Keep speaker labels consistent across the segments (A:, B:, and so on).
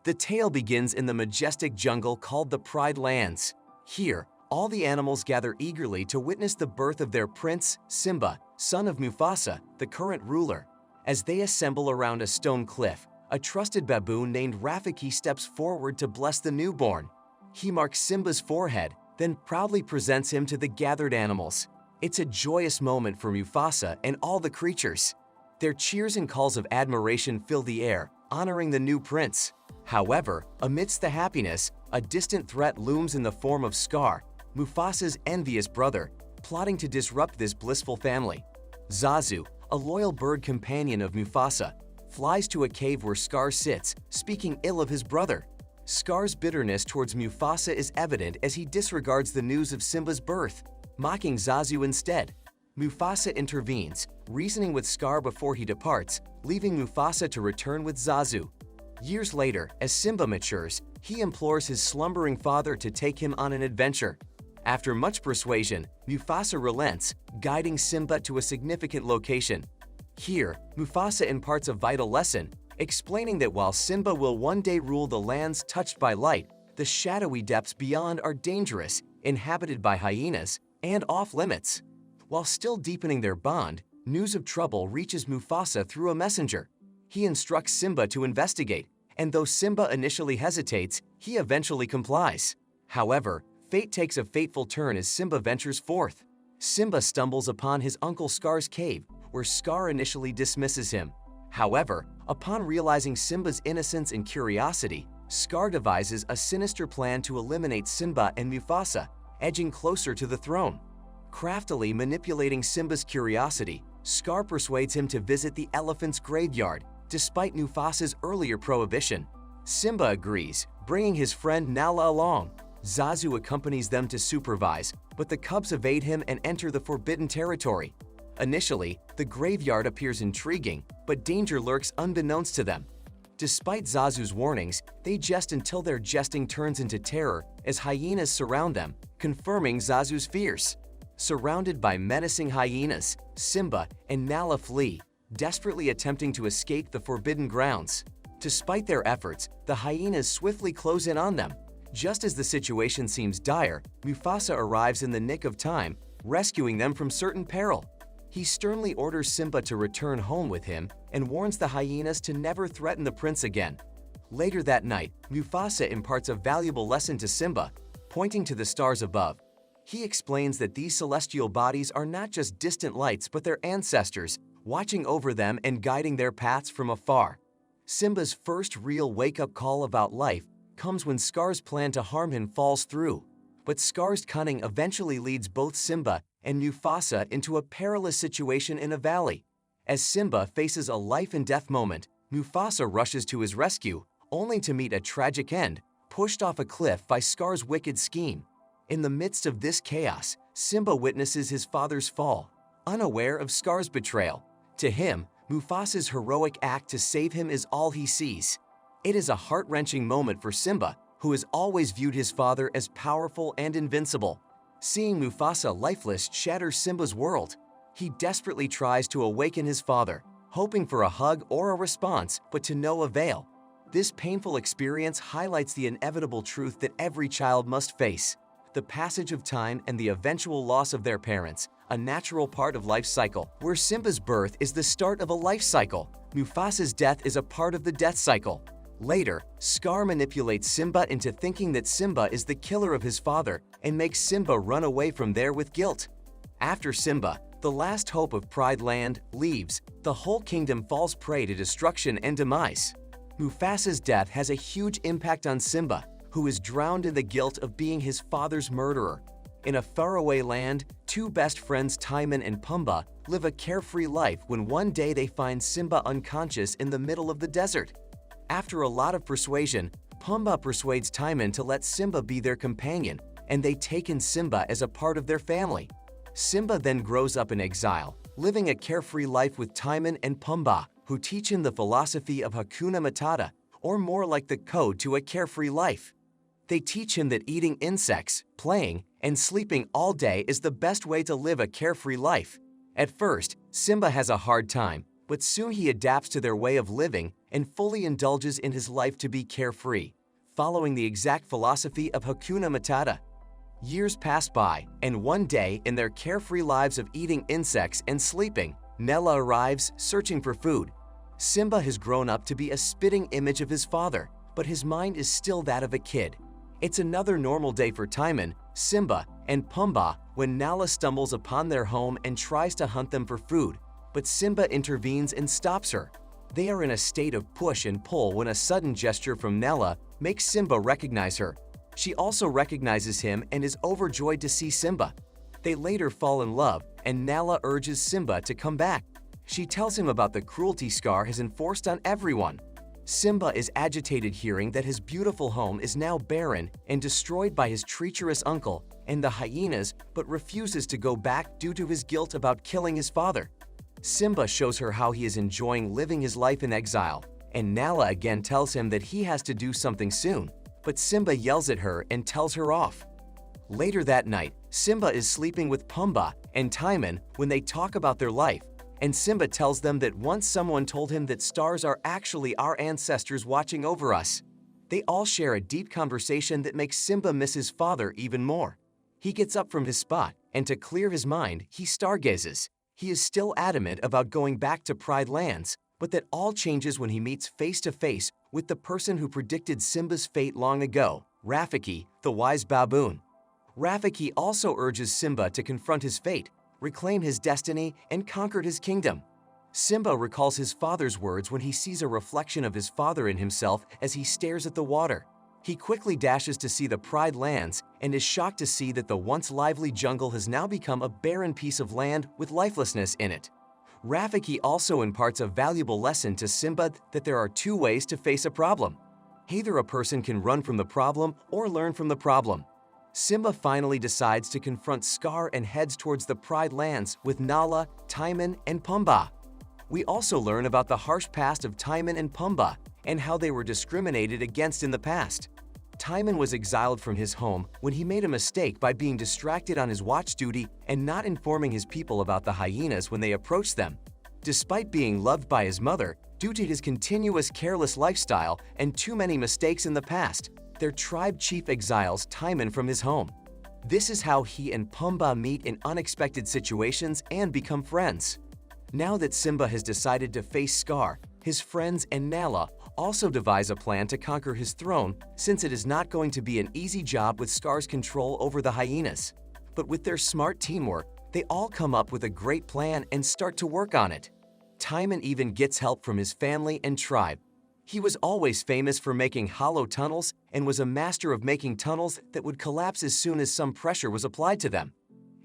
A: The tale begins in the majestic jungle called the Pride Lands. Here, all the animals gather eagerly to witness the birth of their prince, Simba, son of Mufasa, the current ruler. As they assemble around a stone cliff, a trusted baboon named Rafiki steps forward to bless the newborn. He marks Simba's forehead, then proudly presents him to the gathered animals. It's a joyous moment for Mufasa and all the creatures. Their cheers and calls of admiration fill the air, honoring the new prince. However, amidst the happiness, a distant threat looms in the form of Scar, Mufasa's envious brother, plotting to disrupt this blissful family. Zazu, a loyal bird companion of Mufasa, flies to a cave where Scar sits, speaking ill of his brother. Scar's bitterness towards Mufasa is evident as he disregards the news of Simba's birth, mocking Zazu instead. Mufasa intervenes, reasoning with Scar before he departs, leaving Mufasa to return with Zazu. Years later, as Simba matures, he implores his slumbering father to take him on an adventure. After much persuasion, Mufasa relents, guiding Simba to a significant location. Here, Mufasa imparts a vital lesson, explaining that while Simba will one day rule the lands touched by light, the shadowy depths beyond are dangerous, inhabited by hyenas, and off-limits. While still deepening their bond, news of trouble reaches Mufasa through a messenger. He instructs Simba to investigate, and though Simba initially hesitates, he eventually complies. However, fate takes a fateful turn as Simba ventures forth. Simba stumbles upon his uncle Scar's cave, where Scar initially dismisses him. However, upon realizing Simba's innocence and curiosity, Scar devises a sinister plan to eliminate Simba and Mufasa, edging closer to the throne. Craftily manipulating Simba's curiosity, Scar persuades him to visit the elephant's graveyard, despite Mufasa's earlier prohibition. Simba agrees, bringing his friend Nala along. Zazu accompanies them to supervise, but the cubs evade him and enter the forbidden territory. Initially, the graveyard appears intriguing, but danger lurks unbeknownst to them. Despite Zazu's warnings, they jest until their jesting turns into terror as hyenas surround them, confirming Zazu's fears. Surrounded by menacing hyenas, Simba and Nala flee, desperately attempting to escape the forbidden grounds. Despite their efforts, the hyenas swiftly close in on them. Just as the situation seems dire, Mufasa arrives in the nick of time, rescuing them from certain peril. He sternly orders Simba to return home with him and warns the hyenas to never threaten the prince again. Later that night, Mufasa imparts a valuable lesson to Simba, pointing to the stars above. He explains that these celestial bodies are not just distant lights but their ancestors, watching over them and guiding their paths from afar. Simba's first real wake-up call about life comes when Scar's plan to harm him falls through. But Scar's cunning eventually leads both Simba and Mufasa into a perilous situation in a valley. As Simba faces a life-and-death moment, Mufasa rushes to his rescue, only to meet a tragic end, pushed off a cliff by Scar's wicked scheme. In the midst of this chaos, Simba witnesses his father's fall, unaware of Scar's betrayal. To him, Mufasa's heroic act to save him is all he sees. It is a heart-wrenching moment for Simba, who has always viewed his father as powerful and invincible. Seeing Mufasa lifeless shatters Simba's world. He desperately tries to awaken his father, hoping for a hug or a response, but to no avail. This painful experience highlights the inevitable truth that every child must face: the passage of time and the eventual loss of their parents, a natural part of life's cycle. Where Simba's birth is the start of a life cycle, Mufasa's death is a part of the death cycle. Later, Scar manipulates Simba into thinking that Simba is the killer of his father and makes Simba run away from there with guilt. After Simba, the last hope of Pride Land, leaves, the whole kingdom falls prey to destruction and demise. Mufasa's death has a huge impact on Simba, who is drowned in the guilt of being his father's murderer. In a faraway land, two best friends Timon and Pumbaa live a carefree life when one day they find Simba unconscious in the middle of the desert. After a lot of persuasion, Pumbaa persuades Timon to let Simba be their companion, and they take in Simba as a part of their family. Simba then grows up in exile, living a carefree life with Timon and Pumbaa, who teach him the philosophy of Hakuna Matata, or more like the code to a carefree life. They teach him that eating insects, playing, and sleeping all day is the best way to live a carefree life. At first, Simba has a hard time, but soon he adapts to their way of living and fully indulges in his life to be carefree, following the exact philosophy of Hakuna Matata. Years pass by, and one day, in their carefree lives of eating insects and sleeping, Nella arrives searching for food. Simba has grown up to be a spitting image of his father, but his mind is still that of a kid. It's another normal day for Timon, Simba, and Pumbaa when Nala stumbles upon their home and tries to hunt them for food, but Simba intervenes and stops her. They are in a state of push and pull when a sudden gesture from Nella makes Simba recognize her. She also recognizes him and is overjoyed to see Simba. They later fall in love, and Nala urges Simba to come back. She tells him about the cruelty Scar has enforced on everyone. Simba is agitated hearing that his beautiful home is now barren and destroyed by his treacherous uncle and the hyenas, but refuses to go back due to his guilt about killing his father. Simba shows her how he is enjoying living his life in exile, and Nala again tells him that he has to do something soon, but Simba yells at her and tells her off. Later that night, Simba is sleeping with Pumbaa and Timon when they talk about their life, and Simba tells them that once someone told him that stars are actually our ancestors watching over us. They all share a deep conversation that makes Simba miss his father even more. He gets up from his spot, and to clear his mind, he stargazes. He is still adamant about going back to Pride Lands, but that all changes when he meets face to face with the person who predicted Simba's fate long ago, Rafiki, the wise baboon. Rafiki also urges Simba to confront his fate, reclaim his destiny, and conquer his kingdom. Simba recalls his father's words when he sees a reflection of his father in himself as he stares at the water. He quickly dashes to see the Pride Lands and is shocked to see that the once lively jungle has now become a barren piece of land with lifelessness in it. Rafiki also imparts a valuable lesson to Simba that there are two ways to face a problem. Either a person can run from the problem or learn from the problem. Simba finally decides to confront Scar and heads towards the Pride Lands with Nala, Timon, and Pumbaa. We also learn about the harsh past of Timon and Pumbaa and how they were discriminated against in the past. Timon was exiled from his home when he made a mistake by being distracted on his watch duty and not informing his people about the hyenas when they approached them. Despite being loved by his mother, due to his continuous careless lifestyle and too many mistakes in the past, their tribe chief exiles Timon from his home. This is how he and Pumbaa meet in unexpected situations and become friends. Now that Simba has decided to face Scar, his friends and Nala also devise a plan to conquer his throne, since it is not going to be an easy job with Scar's control over the hyenas. But with their smart teamwork, they all come up with a great plan and start to work on it. Timon even gets help from his family and tribe. He was always famous for making hollow tunnels and was a master of making tunnels that would collapse as soon as some pressure was applied to them.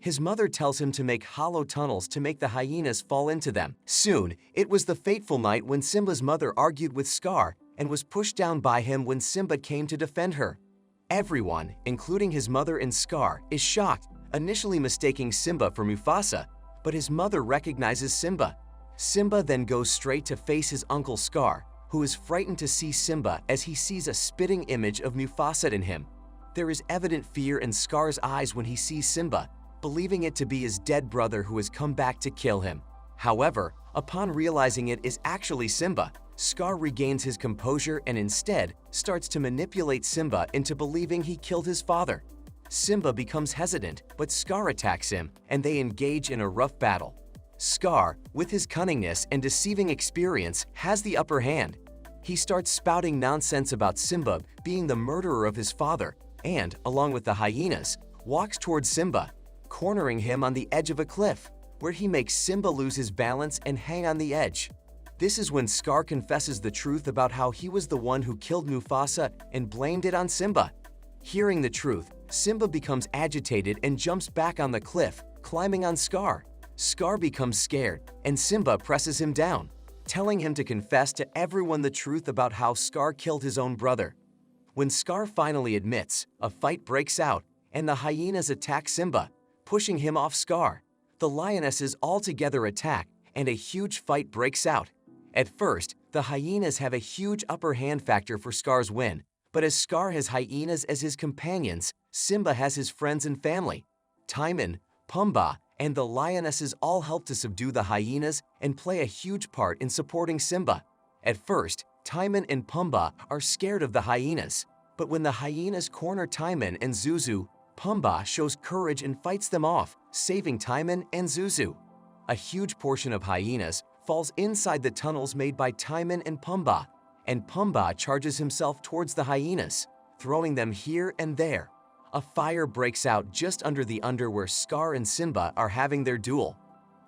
A: His mother tells him to make hollow tunnels to make the hyenas fall into them. Soon, it was the fateful night when Simba's mother argued with Scar and was pushed down by him when Simba came to defend her. Everyone, including his mother and Scar, is shocked, initially mistaking Simba for Mufasa, but his mother recognizes Simba. Simba then goes straight to face his uncle Scar, who is frightened to see Simba as he sees a spitting image of Mufasa in him. There is evident fear in Scar's eyes when he sees Simba, believing it to be his dead brother who has come back to kill him. However, upon realizing it is actually Simba, Scar regains his composure and instead starts to manipulate Simba into believing he killed his father. Simba becomes hesitant, but Scar attacks him, and they engage in a rough battle. Scar, with his cunningness and deceiving experience, has the upper hand. He starts spouting nonsense about Simba being the murderer of his father and, along with the hyenas, walks towards Simba, cornering him on the edge of a cliff, where he makes Simba lose his balance and hang on the edge. This is when Scar confesses the truth about how he was the one who killed Mufasa and blamed it on Simba. Hearing the truth, Simba becomes agitated and jumps back on the cliff, climbing on Scar. Scar becomes scared, and Simba presses him down, telling him to confess to everyone the truth about how Scar killed his own brother. When Scar finally admits, a fight breaks out, and the hyenas attack Simba, pushing him off Scar. The lionesses all together attack, and a huge fight breaks out. At first, the hyenas have a huge upper hand factor for Scar's win, but as Scar has hyenas as his companions, Simba has his friends and family. Timon, Pumbaa, and the lionesses all help to subdue the hyenas and play a huge part in supporting Simba. At first, Timon and Pumbaa are scared of the hyenas, but when the hyenas corner Timon and Zuzu, Pumbaa shows courage and fights them off, saving Timon and Zuzu. A huge portion of hyenas falls inside the tunnels made by Timon and Pumbaa charges himself towards the hyenas, throwing them here and there. A fire breaks out just under the under where Scar and Simba are having their duel.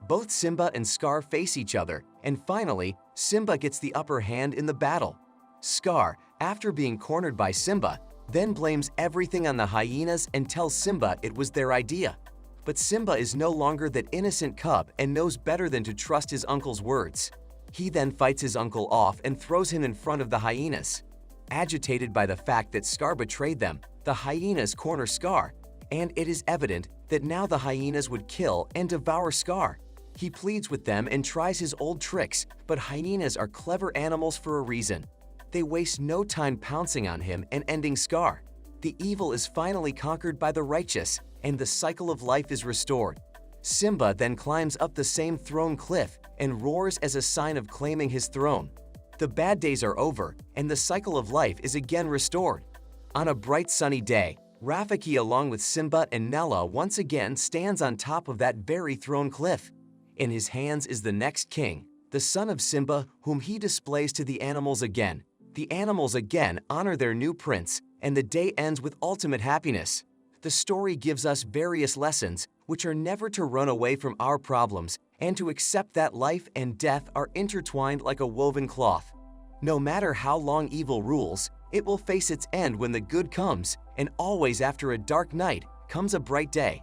A: Both Simba and Scar face each other, and finally, Simba gets the upper hand in the battle. Scar, after being cornered by Simba, then blames everything on the hyenas and tells Simba it was their idea. But Simba is no longer that innocent cub and knows better than to trust his uncle's words. He then fights his uncle off and throws him in front of the hyenas. Agitated by the fact that Scar betrayed them, the hyenas corner Scar, and it is evident that now the hyenas would kill and devour Scar. He pleads with them and tries his old tricks, but hyenas are clever animals for a reason. They waste no time pouncing on him and ending Scar. The evil is finally conquered by the righteous, and the cycle of life is restored. Simba then climbs up the same throne cliff and roars as a sign of claiming his throne. The bad days are over, and the cycle of life is again restored. On a bright sunny day, Rafiki along with Simba and Nala once again stands on top of that very throne cliff. In his hands is the next king, the son of Simba, whom he displays to the animals again. The animals again honor their new prince, and the day ends with ultimate happiness. The story gives us various lessons, which are never to run away from our problems and to accept that life and death are intertwined like a woven cloth. No matter how long evil rules, it will face its end when the good comes, and always after a dark night comes a bright day.